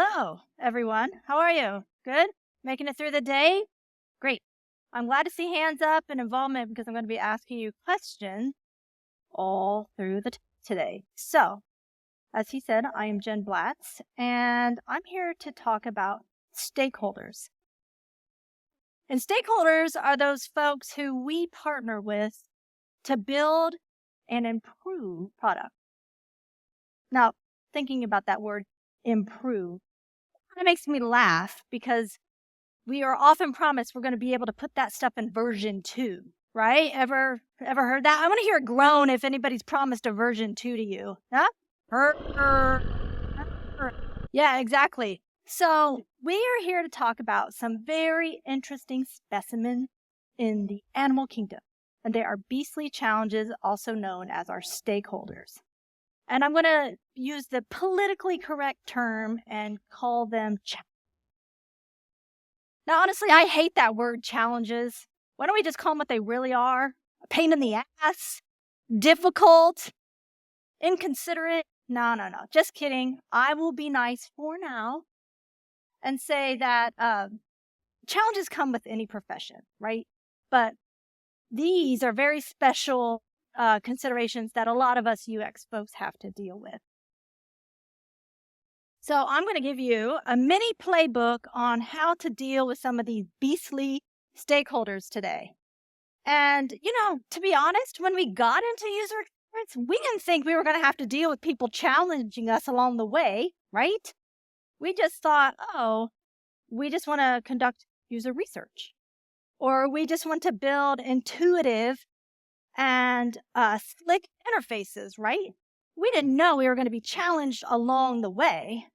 Hello, everyone. How are you? Good? Making it through the day? Great. I'm glad to see hands up and involvement because I'm going to be asking you questions all through the today. So, as he said, I am Jen Blatz, and I'm here to talk about stakeholders. And stakeholders are those folks who we partner with to build and improve product. Now, thinking about that word, improve, kind of makes me laugh because we are often promised we're going to be able to put that stuff in version 2, right? Ever heard that? I want to hear a groan if anybody's promised a version 2 to you. Huh? Yeah, exactly. So we are here to talk about some very interesting specimens in the animal kingdom, and they are beastly challenges, also known as our stakeholders. And I'm going to use the politically correct term and call them challenges. Now, honestly, I hate that word challenges. Why don't we just call them what they really are? A pain in the ass, difficult, inconsiderate. No. Just kidding. I will be nice for now and say that challenges come with any profession, right? But these are very special considerations that a lot of us UX folks have to deal with. So I'm going to give you a mini playbook on how to deal with some of these beastly stakeholders today. And, to be honest, when we got into user experience, we didn't think we were going to have to deal with people challenging us along the way, right? We just thought, we just want to conduct user research, or we just want to build intuitive and slick interfaces, right? We didn't know we were going to be challenged along the way,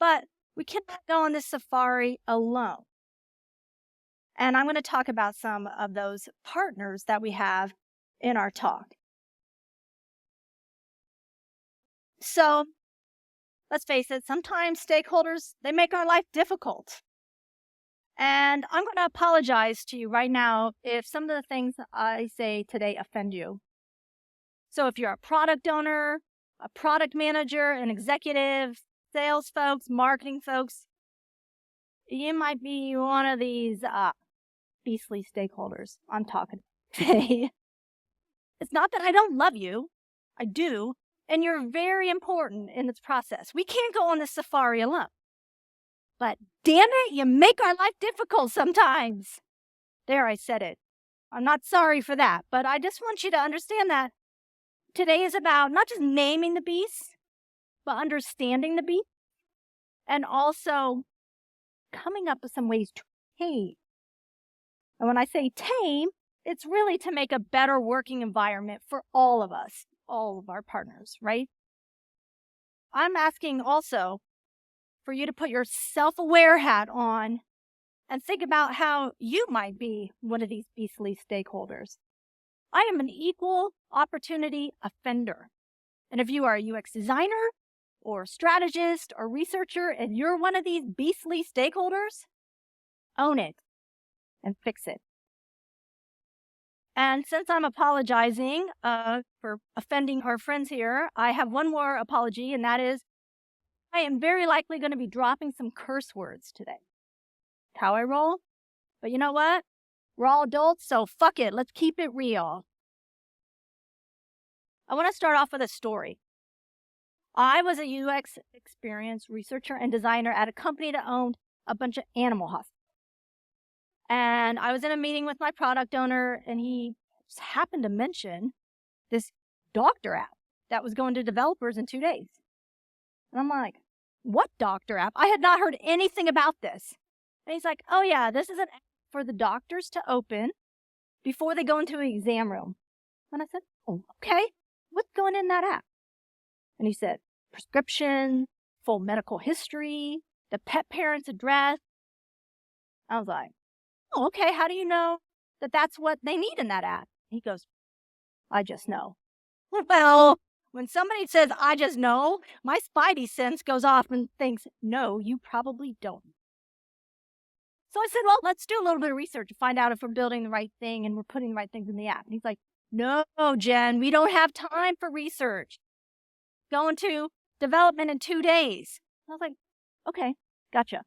but we cannot go on this safari alone. And I'm going to talk about some of those partners that we have in our talk. So let's face it, sometimes stakeholders, they make our life difficult. And I'm going to apologize to you right now if some of the things I say today offend you. So if you're a product owner, a product manager, an executive, sales folks, marketing folks, you might be one of these beastly stakeholders I'm talking today. It's not that I don't love you. I do. And you're very important in this process. We can't go on this safari alone. But damn it, you make our life difficult sometimes. There, I said it. I'm not sorry for that, but I just want you to understand that today is about not just naming the beast, but understanding the beast, and also coming up with some ways to tame. And when I say tame, it's really to make a better working environment for all of us, all of our partners, right? I'm asking also for you to put your self-aware hat on and think about how you might be one of these beastly stakeholders. I am an equal opportunity offender. And if you are a UX designer or strategist or researcher and you're one of these beastly stakeholders, own it and fix it. And since I'm apologizing for offending our friends here, I have one more apology, and that is I am very likely going to be dropping some curse words today. How I roll. But you know what? We're all adults, so fuck it. Let's keep it real. I want to start off with a story. I was a UX experience researcher and designer at a company that owned a bunch of animal hospitals. And I was in a meeting with my product owner, and he just happened to mention this doctor app that was going to developers in 2 days. And I'm like, what doctor app? I had not heard anything about this. And he's like, oh yeah, this is an app for the doctors to open before they go into an exam room. And I said, oh, okay. What's going in that app? And he said, prescription, full medical history, the pet parent's address. I was like, oh, okay. How do you know that that's what they need in that app? He goes, I just know. Well, when somebody says, I just know, my spidey sense goes off and thinks, no, you probably don't. So I said, well, let's do a little bit of research to find out if we're building the right thing and we're putting the right things in the app. And he's like, no, Jen, we don't have time for research. Going to development in 2 days. I was like, Okay, gotcha.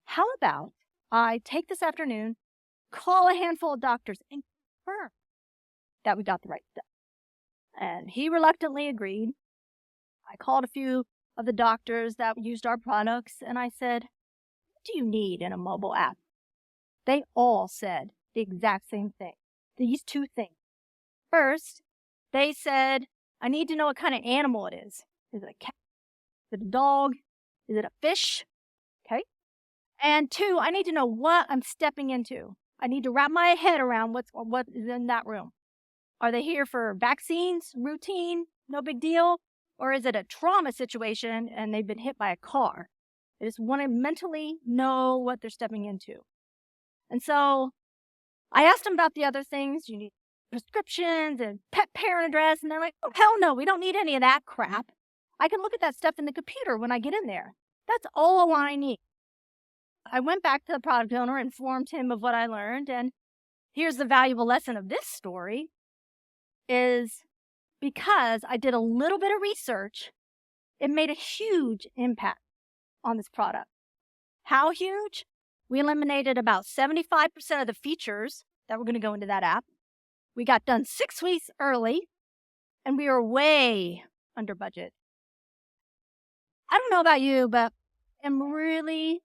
How about I take this afternoon, call a handful of doctors, and confirm that we got the right stuff? And he reluctantly agreed. I called a few of the doctors that used our products, and I said, what do you need in a mobile app? They all said the exact same thing. These two things. First, they said, I need to know what kind of animal it is. Is it a cat? Is it a dog? Is it a fish? Okay. And two, I need to know what I'm stepping into. I need to wrap my head around what is in that room. Are they here for vaccines, routine, no big deal? Or is it a trauma situation and they've been hit by a car? They just want to mentally know what they're stepping into. And so I asked them about the other things. You need prescriptions and pet parent address. And they're like, oh, hell no, we don't need any of that crap. I can look at that stuff in the computer when I get in there. That's all I need. I went back to the product owner, informed him of what I learned. And here's the valuable lesson of this story is because I did a little bit of research, it made a huge impact on this product. How huge? We eliminated about 75% of the features that were going to go into that app. We got done 6 weeks early, and we were way under budget. I don't know about you, but I'm really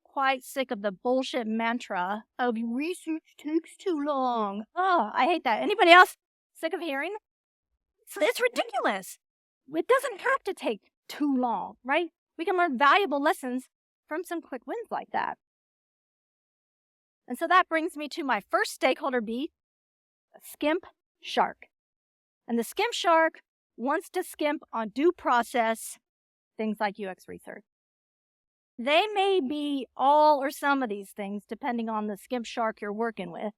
quite sick of the bullshit mantra of research takes too long. Oh, I hate that. Anybody else sick of hearing? It's ridiculous. It doesn't have to take too long, right? We can learn valuable lessons from some quick wins like that. And so that brings me to my first stakeholder beat, Skimp Shark. And the Skimp Shark wants to skimp on due process, things like UX research. They may be all or some of these things, depending on the Skimp Shark you're working with.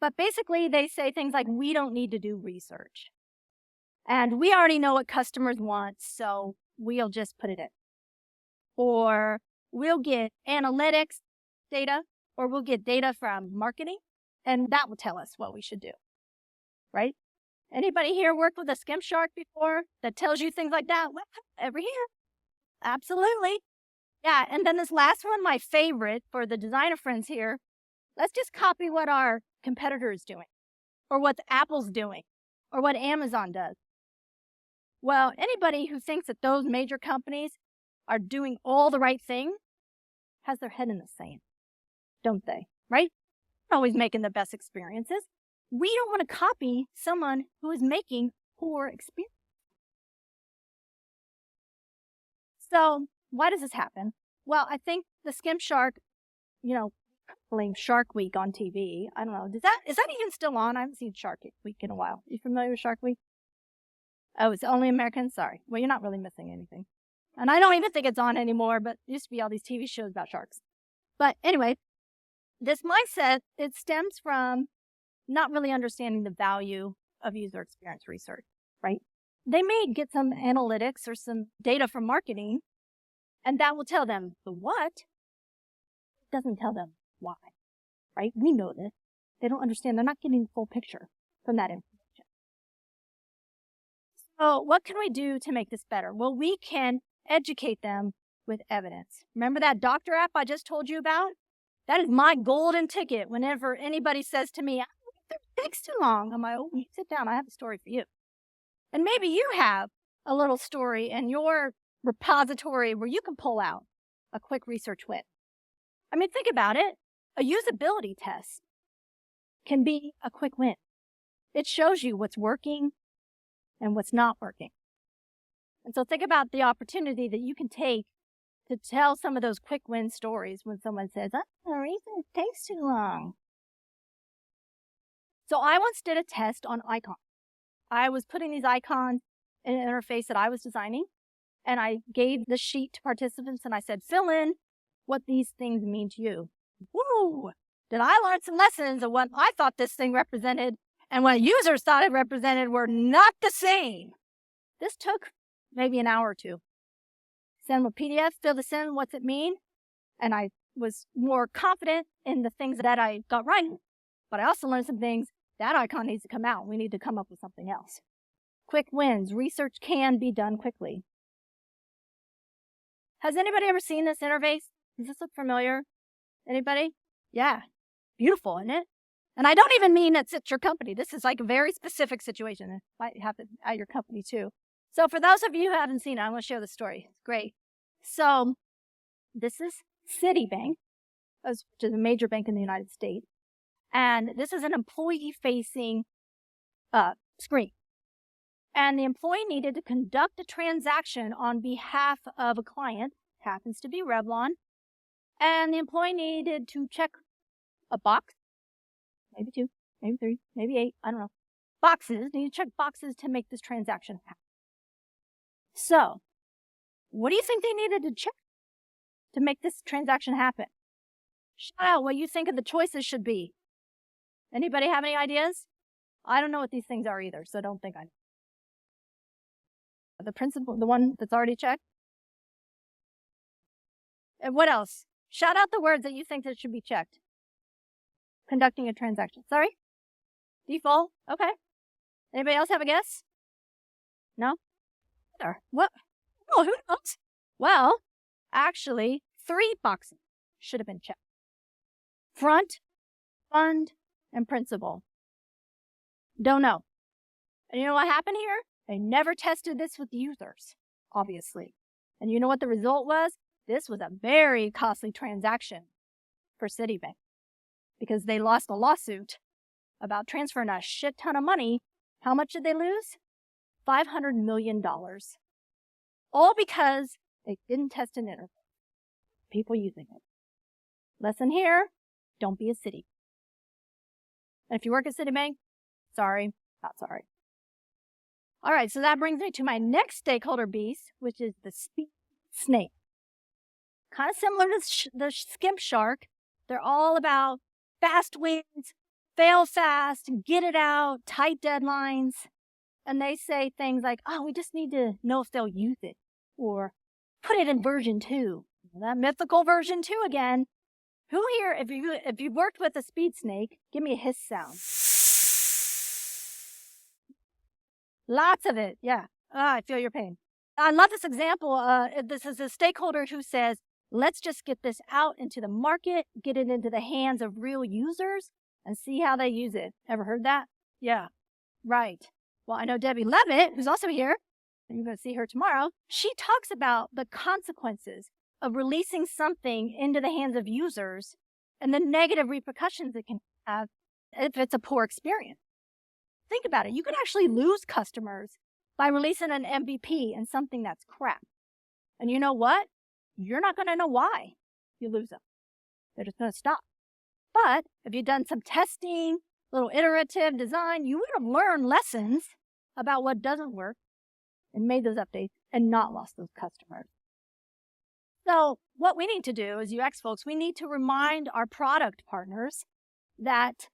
But basically, they say things like, we don't need to do research. And we already know what customers want, so we'll just put it in. Or we'll get analytics data, or we'll get data from marketing, and that will tell us what we should do, right? Anybody here worked with a Skimp Shark before that tells you things like that? Well, ever here? Absolutely. Yeah, and then this last one, my favorite for the designer friends here, let's just copy what our competitor is doing, or what Apple's doing, or what Amazon does. Well, anybody who thinks that those major companies are doing all the right thing has their head in the sand, don't they? Right? They're always making the best experiences. We don't want to copy someone who is making poor experiences. So why does this happen? Well, I think the Skimp Shark, blame Shark Week on TV. I don't know. Is that even still on? I haven't seen Shark Week in a while. You familiar with Shark Week? Oh, it's only American? Sorry. Well, you're not really missing anything. And I don't even think it's on anymore, but there used to be all these TV shows about sharks. But anyway, this mindset, it stems from not really understanding the value of user experience research, right? They may get some analytics or some data from marketing, and that will tell them the what. It doesn't tell them why, right? We know this. They don't understand. They're not getting the full picture from that information. So what can we do to make this better? Well, we can educate them with evidence. Remember that doctor app I just told you about? That is my golden ticket whenever anybody says to me, it takes too long. I'm like, oh, sit down. I have a story for you. And maybe you have a little story in your repository where you can pull out a quick research win. I mean, think about it. A usability test can be a quick win. It shows you what's working and what's not working. And so think about the opportunity that you can take to tell some of those quick win stories when someone says, oh, the reason it takes too long. So I once did a test on icons. I was putting these icons in an interface that I was designing, and I gave the sheet to participants, and I said, fill in what these things mean to you. Whoa! Did I learn some lessons of what I thought this thing represented and what users thought it represented were not the same. This took maybe an hour or two. Send them a PDF, fill this in, what's it mean? And I was more confident in the things that I got right. But I also learned some things. That icon needs to come out. We need to come up with something else. Quick wins. Research can be done quickly. Has anybody ever seen this interface? Does this look familiar? Anybody? Yeah. Beautiful, isn't it? And I don't even mean it's at your company. This is like a very specific situation. It might happen at your company too. So for those of you who haven't seen it, I'm going to share the story. It's great. So this is Citibank, which is a major bank in the United States. And this is an employee-facing screen. And the employee needed to conduct a transaction on behalf of a client, happens to be Revlon. And the employee needed to check a box, maybe 2, maybe 3, maybe 8, I don't know. Boxes, need to check boxes to make this transaction happen. So, what do you think they needed to check to make this transaction happen? Shout out what you think of the choices should be. Anybody have any ideas? I don't know what these things are either, so don't think I know. The principal, the one that's already checked? And what else? Shout out the words that you think that should be checked. Conducting a transaction. Sorry? Default? Okay. Anybody else have a guess? No? What? Oh, who knows? Well, actually, 3 boxes should have been checked. Front, fund, and principal. Don't know. And you know what happened here? They never tested this with users, obviously. And you know what the result was? This was a very costly transaction for Citibank because they lost a lawsuit about transferring a shit ton of money. How much did they lose? $500 million. All because they didn't test an interface. People using it. Lesson here, don't be a Citi. And if you work at Citibank, sorry, not sorry. All right, so that brings me to my next stakeholder beast, which is the speed snake. Kind of similar to the Skimp Shark. They're all about fast wins, fail fast, get it out, tight deadlines. And they say things like, oh, we just need to know if they'll use it. Or put it in version 2. That mythical version 2 again. Who here, if you've worked with a speed snake, give me a hiss sound. Lots of it, yeah. I feel your pain. I love this example. This is a stakeholder who says, let's just get this out into the market, get it into the hands of real users, and see how they use it. Ever heard that? Yeah, right. Well, I know Debbie Levitt, who's also here, and you're going to see her tomorrow. She talks about the consequences of releasing something into the hands of users and the negative repercussions it can have if it's a poor experience. Think about it. You could actually lose customers by releasing an MVP in something that's crap. And you know what? You're not going to know why you lose them. They're just going to stop. But if you've done some testing, little iterative design, you would have learned lessons about what doesn't work and made those updates and not lost those customers. So what we need to do as UX folks, we need to remind our product partners that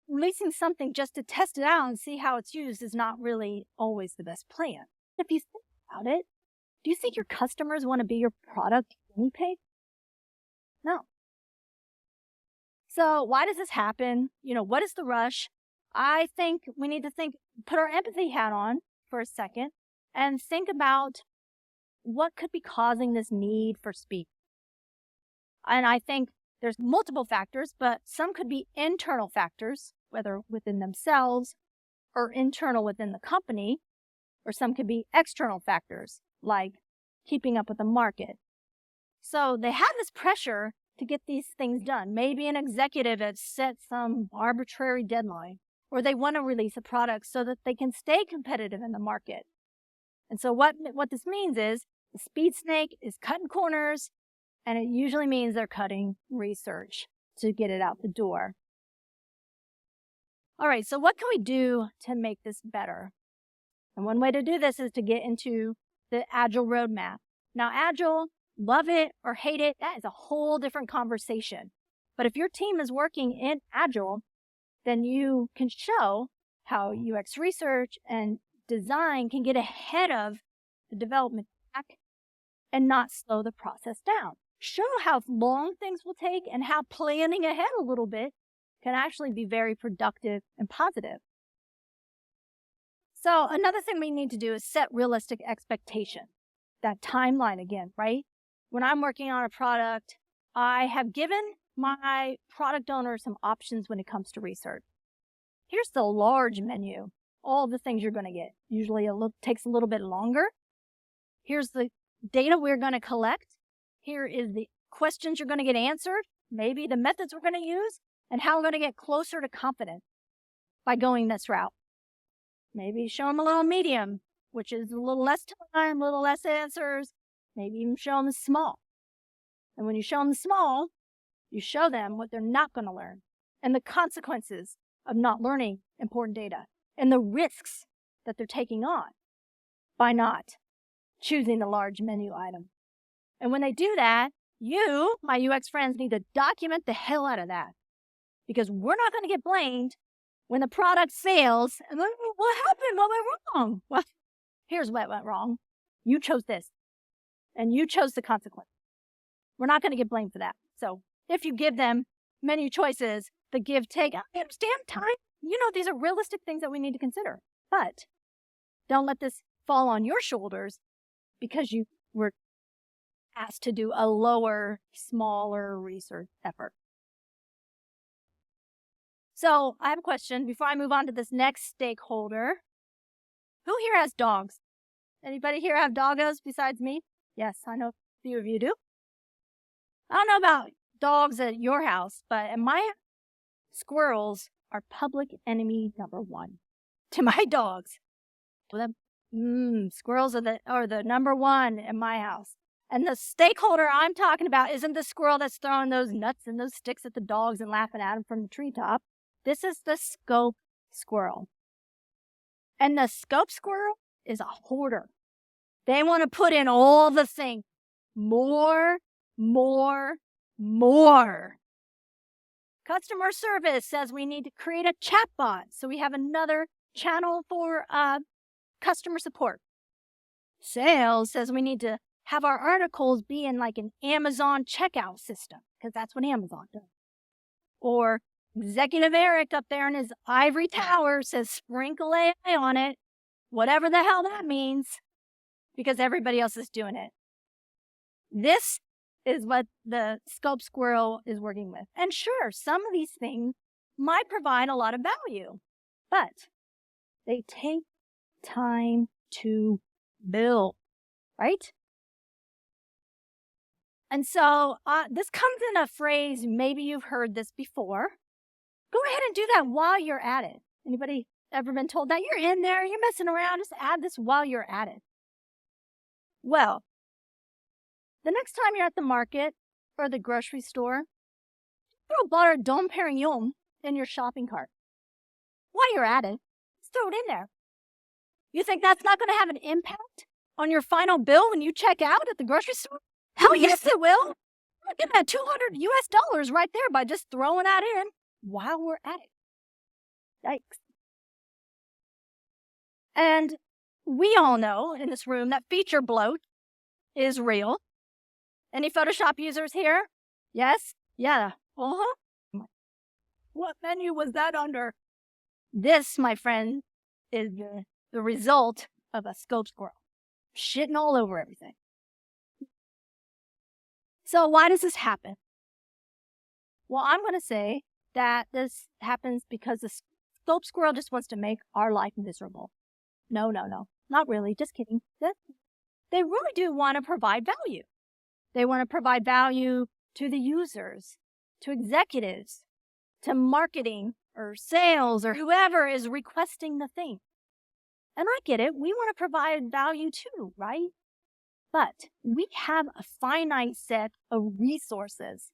releasing something just to test it out and see how it's used is not really always the best plan. If you think about it, do you think your customers want to be your product guinea pig? No. So why does this happen? What is the rush? I think we need to put our empathy hat on for a second and think about what could be causing this need for speed. And I think there's multiple factors, but some could be internal factors, whether within themselves or internal within the company, or some could be external factors, like keeping up with the market. So they have this pressure to get these things done. Maybe an executive has set some arbitrary deadline, or they want to release a product so that they can stay competitive in the market. And so what this means is the speed snake is cutting corners, and it usually means they're cutting research to get it out the door. All right, so what can we do to make this better? And one way to do this is to get into the Agile roadmap. Now, Agile, love it or hate it, that is a whole different conversation. But if your team is working in Agile, then you can show how UX research and design can get ahead of the development track and not slow the process down. Show how long things will take and how planning ahead a little bit can actually be very productive and positive. So another thing we need to do is set realistic expectations. that timeline again, right? When I'm working on a product, I have given my product owner some options when it comes to research. Here's the large menu, all the things you're going to get. Usually takes a little bit longer. Here's the data we're going to collect. Here is the questions you're going to get answered, maybe the methods we're going to use, and how we're going to get closer to confidence by going this route. Maybe show them a little medium, which is a little less time, a little less answers. Maybe even show them small. And when you show them small, you show them what they're not going to learn and the consequences of not learning important data and the risks that they're taking on by not choosing the large menu item. And when they do that, you, my UX friends, need to document the hell out of that, because we're not going to get blamed when the product fails. And then, what happened? What went wrong? Well, here's what went wrong. You chose this, and you chose the consequence. We're not going to get blamed for that. So if you give them menu choices, the give, take, I understand time. These are realistic things that we need to consider. But don't let this fall on your shoulders because you were asked to do a lower, smaller research effort. So I have a question before I move on to this next stakeholder. Who here has dogs? Anybody here have doggos besides me? Yes, I know a few of you do. I don't know about dogs at your house, but at my house, squirrels are public enemy number one to my dogs. Squirrels are the number one in my house. And the stakeholder I'm talking about isn't the squirrel that's throwing those nuts and those sticks at the dogs and laughing at them from the treetop. This is the Scope Squirrel. And the Scope Squirrel is a hoarder. They want to put in all the things. More. Customer service says we need to create a chatbot, so we have another channel for customer support. Sales says we need to have our articles be in like an Amazon checkout system, because that's what Amazon does. Or Executive Eric up there in his ivory tower says sprinkle AI on it, whatever the hell that means, because everybody else is doing it. This is what the Scope Squirrel is working with. And sure, some of these things might provide a lot of value, but they take time to build, right? And so this comes in a phrase, maybe you've heard this before. Go ahead and do that while you're at it. Anybody ever been told that? You're in there, you're messing around, just add this while you're at it. Well, the next time you're at the market or the grocery store, throw a bottle of Dom Perignon in your shopping cart. While you're at it, just throw it in there. You think that's not going to have an impact on your final bill when you check out at the grocery store? Hell yes, it will. We're getting that $200 right there by just throwing that in while we're at it. Yikes. And we all know in this room that feature bloat is real. Any Photoshop users here? Yes? Yeah. Uh-huh. What menu was that under? This, my friend, is the result of a Scope Squirrel shitting all over everything. So why does this happen? Well, I'm going to say that this happens because the Scope Squirrel just wants to make our life miserable. No, not really. Just kidding. They really do want to provide value. They want to provide value to the users, to executives, to marketing or sales or whoever is requesting the thing. And I get it. We want to provide value too, right? But we have a finite set of resources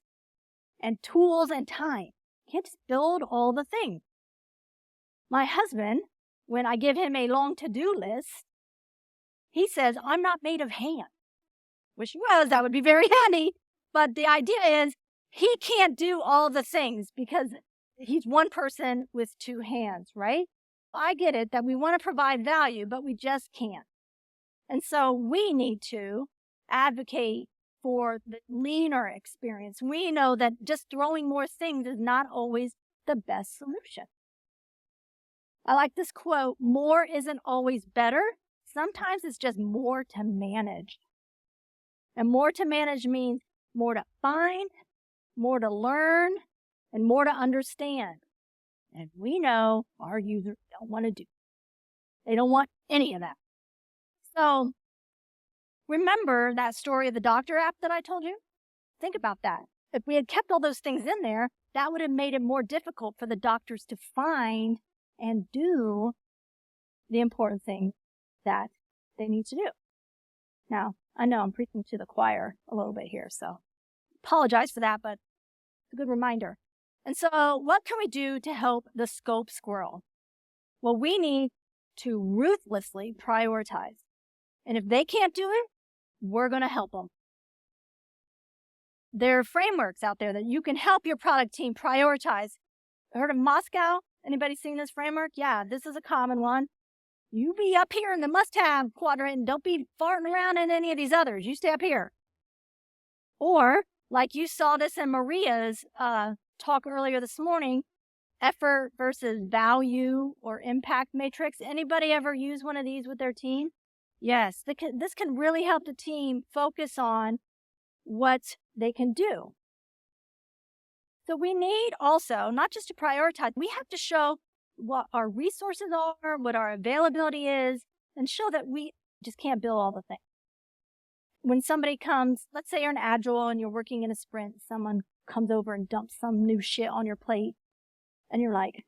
and tools and time. Can't just build all the things. My husband, when I give him a long to-do list, he says, I'm not made of hand. Wish he was, that would be very handy. But the idea is he can't do all the things because he's one person with two hands, right? I get it that we want to provide value, but we just can't. And so we need to advocate for the leaner experience. We know that just throwing more things is not always the best solution. I like this quote, more isn't always better. Sometimes it's just more to manage. And more to manage means more to find, more to learn, and more to understand. And we know our users don't want to do. They don't want any of that. So remember that story of the doctor app that I told you? Think about that. If we had kept all those things in there, that would have made it more difficult for the doctors to find and do the important things that they need to do. Now, I know I'm preaching to the choir a little bit here, so apologize for that, but it's a good reminder. And so what can we do to help the Scope Squirrel? Well, we need to ruthlessly prioritize. And if they can't do it, we're going to help them. There are frameworks out there that you can help your product team prioritize. Heard of Moscow? Anybody seen this framework? Yeah, this is a common one. You be up here in the must-have quadrant and don't be farting around in any of these others. You stay up here. Or, like you saw this in Maria's talk earlier this morning, effort versus value or impact matrix. Anybody ever use one of these with their team? Yes, this can really help the team focus on what they can do. So we need also, not just to prioritize, we have to show what our resources are, what our availability is, and show that we just can't build all the things. When somebody comes, let's say you're an agile and you're working in a sprint, someone comes over and dumps some new shit on your plate, and you're like,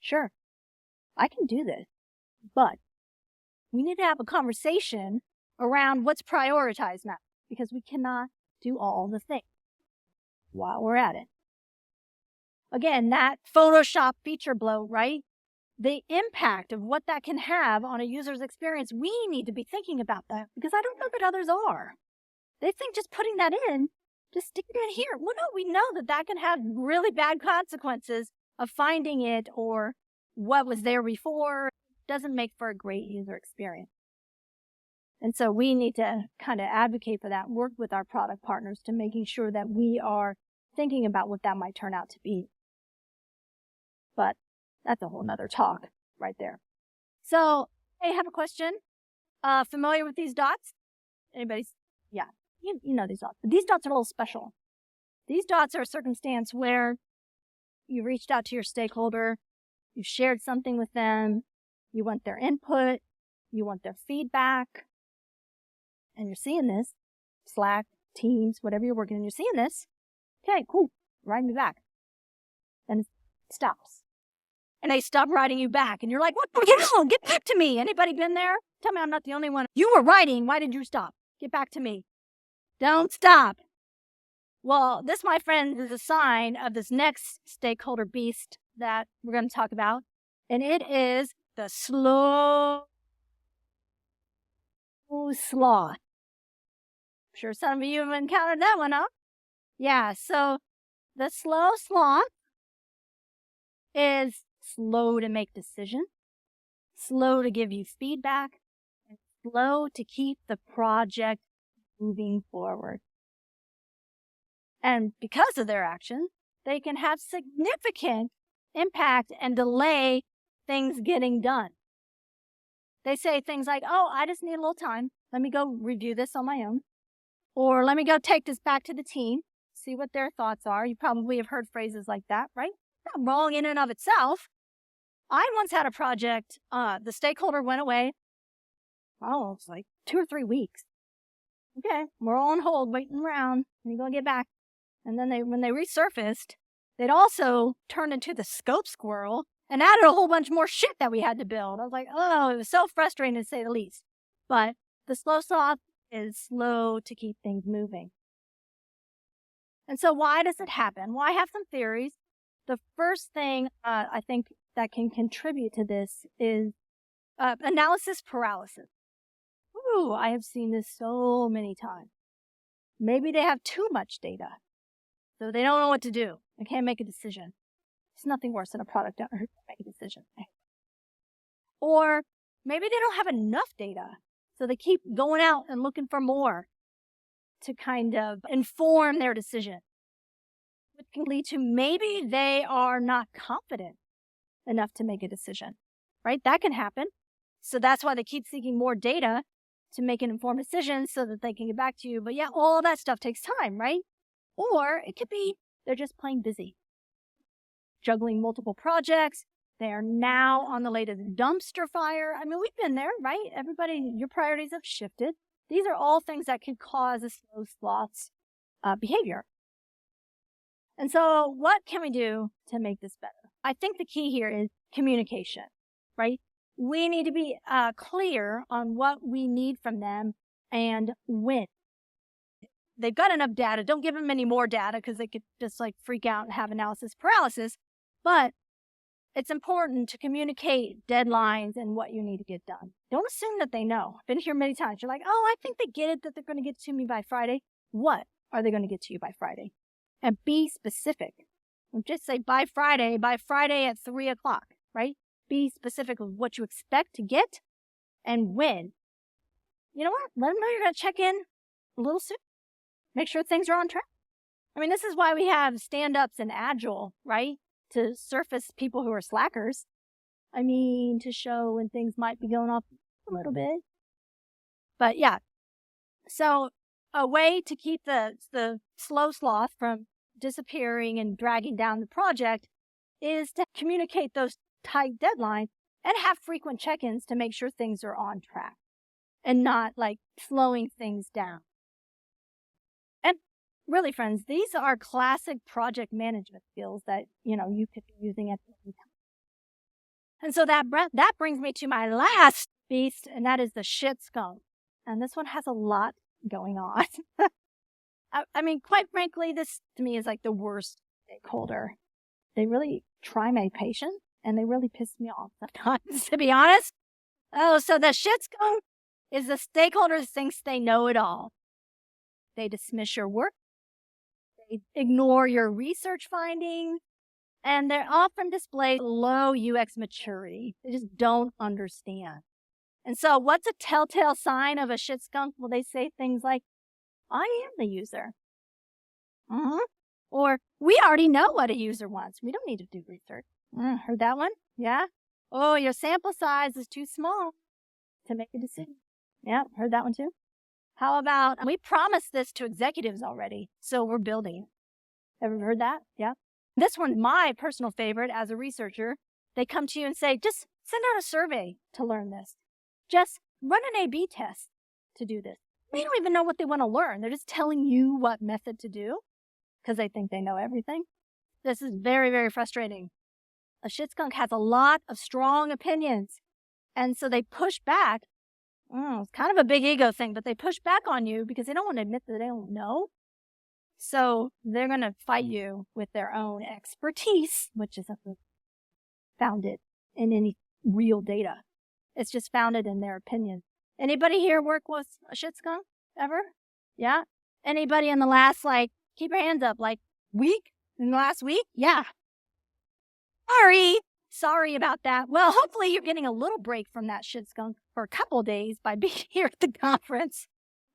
sure, I can do this, but we need to have a conversation around what's prioritized now, because we cannot do all the things while we're at it. Again, that Photoshop feature bloat, right? The impact of what that can have on a user's experience, we need to be thinking about that, because I don't know that others are. They think just putting that in, just sticking it here. Well, no, we know that that can have really bad consequences of finding it or what was there before. Doesn't make for a great user experience. And so we need to kind of advocate for that, work with our product partners to making sure that we are thinking about what that might turn out to be. But that's a whole nother talk right there. So I have a question. Familiar with these dots? Anybody? Yeah, you know these dots. But these dots are a little special. These dots are a circumstance where you reached out to your stakeholder, you shared something with them, you want their input, you want their feedback, and you're seeing this, Slack, Teams, whatever you're working in, you're seeing this. Okay, cool, write me back. Then it stops. And they stop writing you back, and you're like, what the hell? Get back to me. Anybody been there? Tell me I'm not the only one. You were writing. Why did you stop? Get back to me. Don't stop. Well, this, my friend, is a sign of this next stakeholder beast that we're going to talk about, and it is the Slow Sloth. I'm sure some of you have encountered that one, huh? Yeah, so the Slow Sloth is slow to make decisions, slow to give you feedback, and slow to keep the project moving forward. And because of their actions, they can have significant impact and delay things getting done. They say things like, oh, I just need a little time. Let me go review this on my own. Or let me go take this back to the team, see what their thoughts are. You probably have heard phrases like that, right? Not wrong in and of itself. I once had a project, the stakeholder went away, oh, it's like 2 or 3 weeks. Okay, we're all on hold, waiting around, and you're going to get back. And then when they resurfaced, they'd also turned into the Scope Squirrel and added a whole bunch more shit that we had to build. I was like, oh, it was so frustrating to say the least. But the Slow Sloth is slow to keep things moving. And so why does it happen? Well, I have some theories. The first thing I think that can contribute to this is analysis paralysis. Ooh, I have seen this so many times. Maybe they have too much data, so they don't know what to do. They can't make a decision. It's nothing worse than a product owner who can't make a decision. Or maybe they don't have enough data, so they keep going out and looking for more to kind of inform their decision. Which can lead to maybe they are not confident enough to make a decision, right? That can happen. So that's why they keep seeking more data to make an informed decision so that they can get back to you. But yeah, all of that stuff takes time, right? Or it could be they're just plain busy, juggling multiple projects. They are now on the latest dumpster fire. I mean, we've been there, right? Everybody, your priorities have shifted. These are all things that can cause a slow sloth's behavior. And so what can we do to make this better? I think the key here is communication, right? We need to be clear on what we need from them and when. They've got enough data. Don't give them any more data because they could just like freak out and have analysis paralysis. But it's important to communicate deadlines and what you need to get done. Don't assume that they know. I've been here many times. You're like, oh, I think they get it that they're going to get to me by Friday. What are they going to get to you by Friday? And be specific. Don't just say by Friday at 3 o'clock, right? Be specific with what you expect to get and when. You know what? Let them know you're going to check in a little soon. Make sure things are on track. I mean, this is why we have stand-ups in Agile, right? To surface people who are slackers. I mean, to show when things might be going off a little bit. But yeah, so a way to keep the slow sloth from disappearing and dragging down the project is to communicate those tight deadlines and have frequent check-ins to make sure things are on track and not like slowing things down. And really, friends, these are classic project management skills that, you could be using at any time. And so that brings me to my last beast, and that is the Shit Skunk. And this one has a lot going on. I mean, quite frankly, this to me is like the worst stakeholder. They really try my patience, and they really piss me off sometimes, to be honest. Oh, so the Shit Skunk is the stakeholder that thinks they know it all. They dismiss your work. They ignore your research findings. And they often display low UX maturity. They just don't understand. And so what's a telltale sign of a Shit Skunk? Well, they say things like, I am the user. Or, we already know what a user wants. We don't need to do research. Heard that one? Yeah? Oh, your sample size is too small to make a decision. Yeah, heard that one too? How about, we promised this to executives already, so we're building it. Ever heard that? Yeah. This one's my personal favorite as a researcher. They come to you and say, just send out a survey to learn this. Just run an A/B test to do this. They don't even know what they want to learn. They're just telling you what method to do because they think they know everything. This is very, very frustrating. A Shit Skunk has a lot of strong opinions. And so they push back. It's kind of a big ego thing, but they push back on you because they don't want to admit that they don't know. So they're going to fight you with their own expertise, which isn't founded in any real data. It's just founded in their opinion. Anybody here work with a Shit Skunk ever? Yeah? Anybody in the last, keep your hands up, week? In the last week? Yeah. Sorry about that. Well, hopefully you're getting a little break from that Shit Skunk for a couple of days by being here at the conference.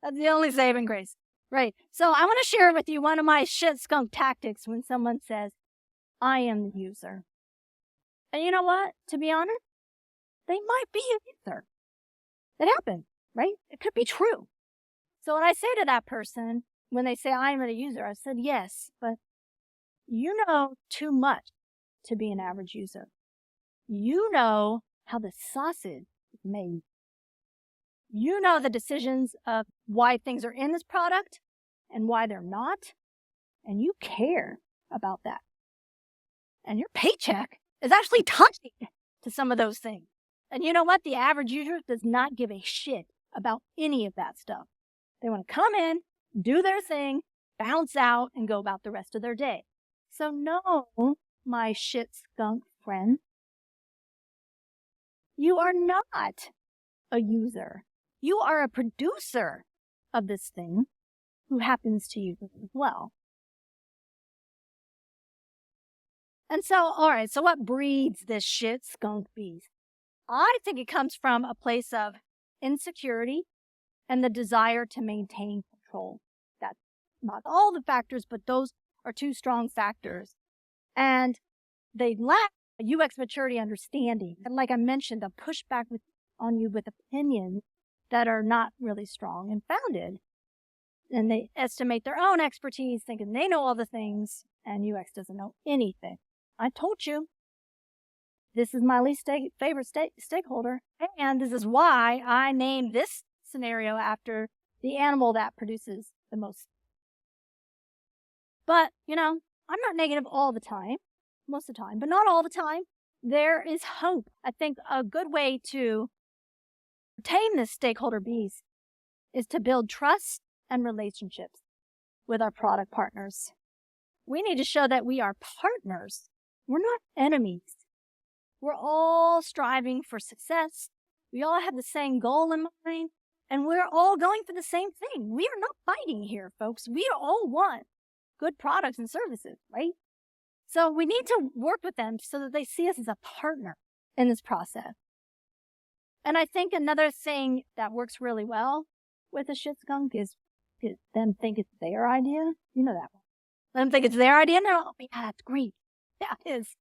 That's the only saving grace. Right. So I want to share with you one of my Shit Skunk tactics when someone says, I am the user. And you know what? To be honest, they might be a user. It happened, right? It could be true. So when I say to that person, when they say I am a user, I said, yes, but you know too much to be an average user. You know how the sausage is made. You know the decisions of why things are in this product and why they're not, and you care about that. And your paycheck is actually tied to some of those things. And you know what? The average user does not give a shit about any of that stuff. They want to come in, do their thing, bounce out, and go about the rest of their day. So no, my Shit Skunk friend, you are not a user. You are a producer of this thing who happens to use it as well. And so, all right, so what breeds this Shit Skunk beast? I think it comes from a place of insecurity and the desire to maintain control. That's not all the factors, but those are two strong factors. And they lack UX maturity understanding. And like I mentioned, they'll push back on you with opinions that are not really strong and founded. And they estimate their own expertise, thinking they know all the things, and UX doesn't know anything. I told you, this is my least favorite stakeholder, and this is why I named this scenario after the animal that produces the most. But, I'm not negative all the time, most of the time, but not all the time. There is hope. I think a good way to tame this stakeholder beast is to build trust and relationships with our product partners. We need to show that we are partners. We're not enemies. We're all striving for success. We all have the same goal in mind, and we're all going for the same thing. We are not fighting here, folks. We all want good products and services, right? So we need to work with them so that they see us as a partner in this process. And I think another thing that works really well with a Shit Skunk is them think it's their idea. You know that one. Let them think it's their idea. No, yeah, that's great. Yeah, it is.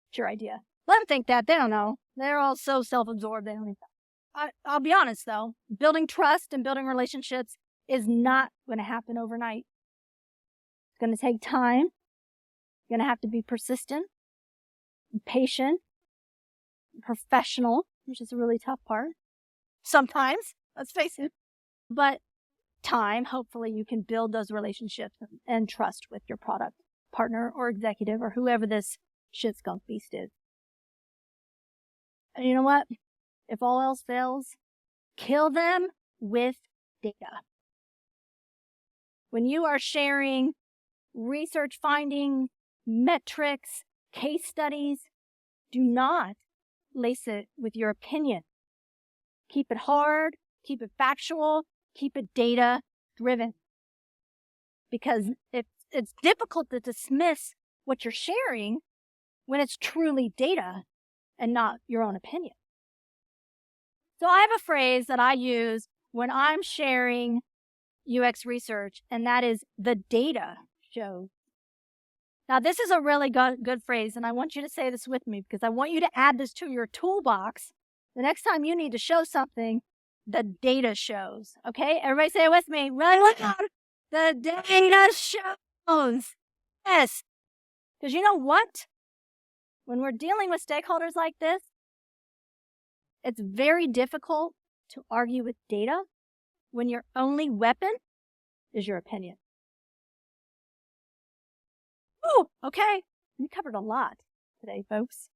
It's your idea. Let them think that. They don't know. They're all so self-absorbed. They don't even know. I'll be honest, though. Building trust and building relationships is not going to happen overnight. It's going to take time. You're going to have to be persistent, patient, professional, which is a really tough part. Sometimes, let's face it. But time, hopefully you can build those relationships and trust with your product partner or executive or whoever this Shit Skunk beast is. And you know what? If all else fails, kill them with data. When you are sharing research findings, metrics, case studies, do not lace it with your opinion. Keep it hard, keep it factual, keep it data-driven. Because it's difficult to dismiss what you're sharing when it's truly data and not your own opinion. So I have a phrase that I use when I'm sharing UX research, and that is the data shows. Now, this is a really good phrase, and I want you to say this with me because I want you to add this to your toolbox. The next time you need to show something, the data shows. Okay? Everybody say it with me. Really loud. The data shows. Yes. Because you know what? When we're dealing with stakeholders like this, it's very difficult to argue with data when your only weapon is your opinion. Oh, okay. We covered a lot today, folks.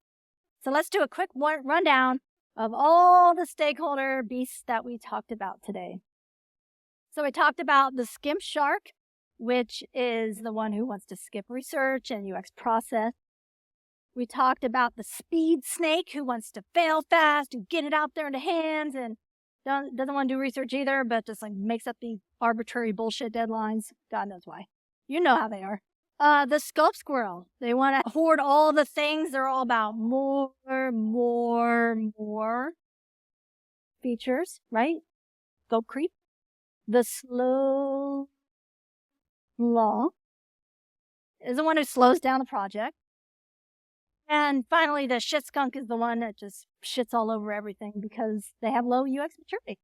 So let's do a quick rundown of all the stakeholder beasts that we talked about today. So we talked about the Skimp Shark, which is the one who wants to skip research and UX process. We talked about the speed snake who wants to fail fast, to get it out there into hands and doesn't want to do research either, but just like makes up the arbitrary bullshit deadlines. God knows why. You know how they are. The Scope Squirrel. They want to hoard all the things. They're all about more features, right? Scope creep. The Slow Sloth is the one who slows down the project. And finally, the Shit Skunk is the one that just shits all over everything because they have low UX maturity.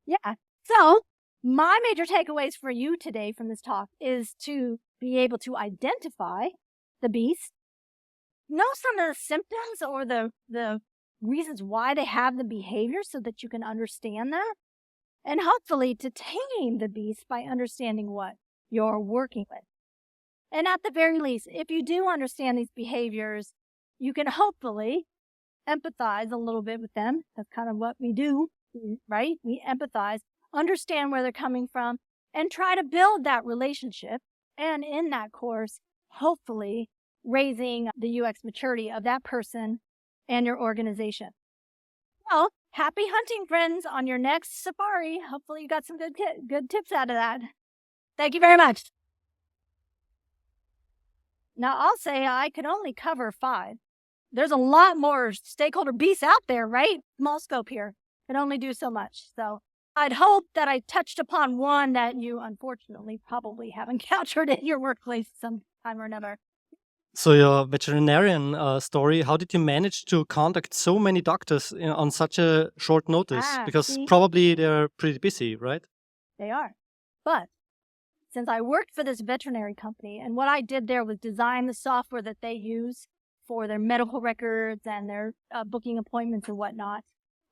Yeah. So my major takeaways for you today from this talk is to be able to identify the beast, know some of the symptoms or the reasons why they have the behavior so that you can understand that, and hopefully to tame the beast by understanding what you're working with. And at the very least, if you do understand these behaviors, you can hopefully empathize a little bit with them. That's kind of what we do, right? We empathize, understand where they're coming from, and try to build that relationship. And in that course, hopefully raising the UX maturity of that person and your organization. Well, happy hunting, friends, on your next safari. Hopefully you got some good tips out of that. Thank you very much. Now, I'll say I could only cover 5. There's a lot more stakeholder beasts out there, right? Small scope here. Could only do so much. So I'd hope that I touched upon one that you unfortunately probably have encountered in your workplace sometime or another. So your veterinarian story, how did you manage to contact so many doctors on such a short notice? Because See, probably they're pretty busy, right? they are. But since I worked for this veterinary company, and what I did there was design the software that they use for their medical records and their booking appointments and whatnot,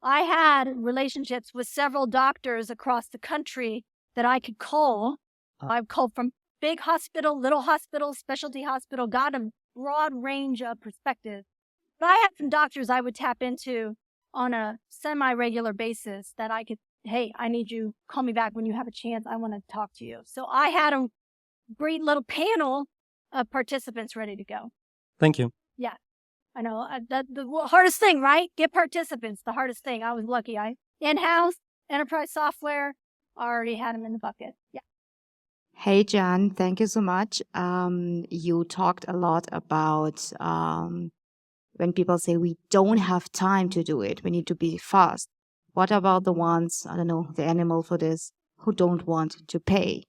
I had relationships with several doctors across the country that I could call. I've called from big hospital, little hospital, specialty hospital, got a broad range of perspectives. But I had some doctors I would tap into on a semi-regular basis that I could, hey, I need you, call me back when you have a chance. I want to talk to you. So I had a great little panel of participants ready to go. Thank you. Yeah, I know. The hardest thing, right? Get participants, the hardest thing. I was lucky. In-house, enterprise software, already had them in the bucket. Yeah. Hey, Jen, thank you so much. You talked a lot about when people say we don't have time to do it, we need to be fast. What about the ones, I don't know, the animal for this, who don't want to pay?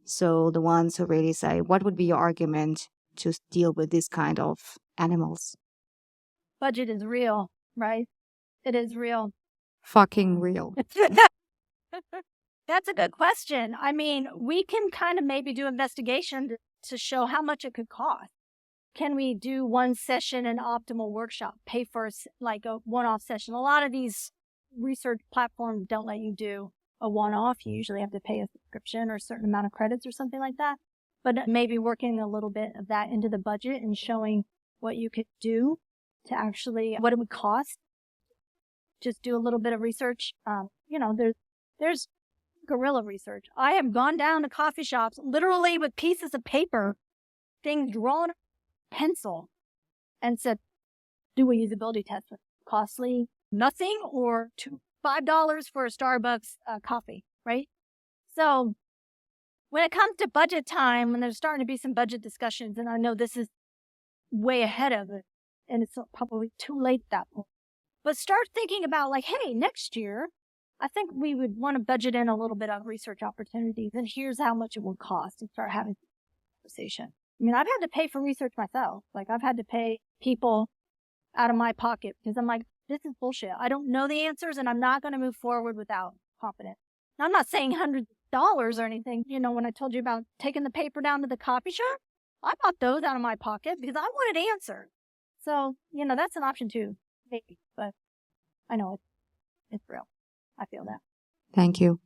So the ones who really say, what would be your argument to deal with this kind of animals? Budget is real, right? It is real. Fucking real. That's a good question. I mean, we can kind of maybe do investigation to show how much it could cost. Can we do one session, an optimal workshop, pay for like a one-off session? A lot of these research platforms don't let you do a one-off. You usually have to pay a subscription or a certain amount of credits or something like that. But maybe working a little bit of that into the budget and showing what you could do to actually, what it would cost. Just do a little bit of research. There's guerrilla research. I have gone down to coffee shops literally with pieces of paper, things drawn with pencil, and said, do a usability test. Costly, nothing, or $5 for a Starbucks coffee, right? So when it comes to budget time, when there's starting to be some budget discussions, and I know this is way ahead of it, and it's probably too late at that point, but start thinking about like, hey, next year, I think we would want to budget in a little bit of research opportunities, and here's how much it will cost, and start having a conversation. I mean, I've had to pay for research myself. Like, I've had to pay people out of my pocket because I'm like, this is bullshit. I don't know the answers, and I'm not going to move forward without confidence. Now, I'm not saying hundreds of dollars or anything. You know, when I told you about taking the paper down to the coffee shop, I bought those out of my pocket because I wanted answers. So, that's an option too, maybe. But I know it's real. I feel that. Thank you.